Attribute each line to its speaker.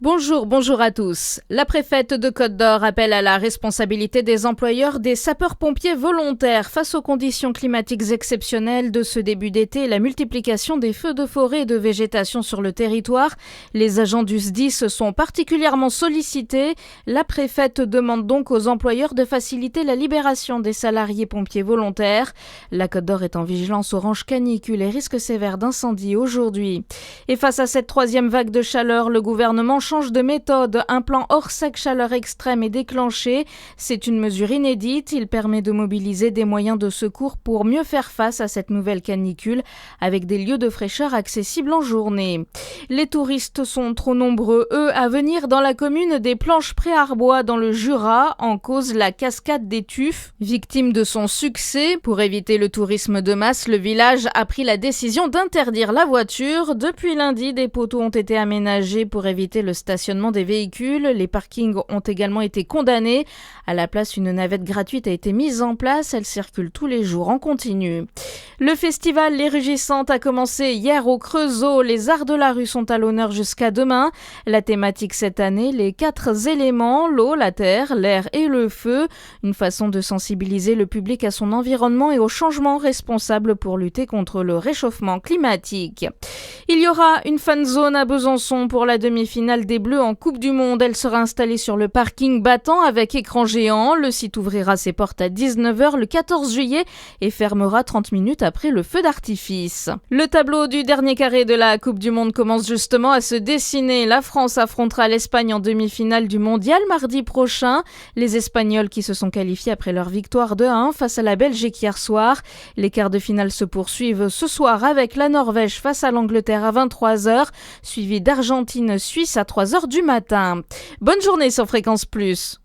Speaker 1: Bonjour à tous. La préfète de Côte-d'Or appelle à la responsabilité des employeurs des sapeurs-pompiers volontaires face aux conditions climatiques exceptionnelles de ce début d'été et la multiplication des feux de forêt et de végétation sur le territoire. Les agents du SDIS sont particulièrement sollicités. La préfète demande donc aux employeurs de faciliter la libération des salariés pompiers volontaires. La Côte-d'Or est en vigilance orange canicule et risque sévère d'incendie aujourd'hui. Et face à cette troisième vague de chaleur, le gouvernement change de méthode. Un plan hors sec chaleur extrême est déclenché. C'est une mesure inédite. Il permet de mobiliser des moyens de secours pour mieux faire face à cette nouvelle canicule avec des lieux de fraîcheur accessibles en journée. Les touristes sont trop nombreux, à venir dans la commune des Planches-Pré-Arbois dans le Jura, en cause la cascade des Tuffes. Victime de son succès, pour éviter le tourisme de masse, le village a pris la décision d'interdire la voiture. Depuis lundi, des poteaux ont été aménagés pour éviter le stationnement des véhicules. Les parkings ont également été condamnés. À la place, une navette gratuite a été mise en place. Elle circule tous les jours en continu. Le festival Les Rugissantes a commencé hier au Creusot. Les arts de la rue sont à l'honneur jusqu'à demain. La thématique cette année, les 4 éléments, l'eau, la terre, l'air et le feu. Une façon de sensibiliser le public à son environnement et aux changements responsables pour lutter contre le réchauffement climatique. Il y aura une fan zone à Besançon pour la demi-finale des Bleus en Coupe du Monde. Elle sera installée sur le parking battant avec écran géant. Le site ouvrira ses portes à 19h le 14 juillet et fermera 30 minutes après le feu d'artifice. Le tableau du dernier carré de la Coupe du Monde commence justement à se dessiner. La France affrontera l'Espagne en demi-finale du mondial mardi prochain. Les Espagnols qui se sont qualifiés après leur victoire 2-1 face à la Belgique hier soir. Les quarts de finale se poursuivent ce soir avec la Norvège face à l'Angleterre à 23h, suivi d'Argentine-Suisse à 3h du matin. Bonne journée sur Fréquence Plus.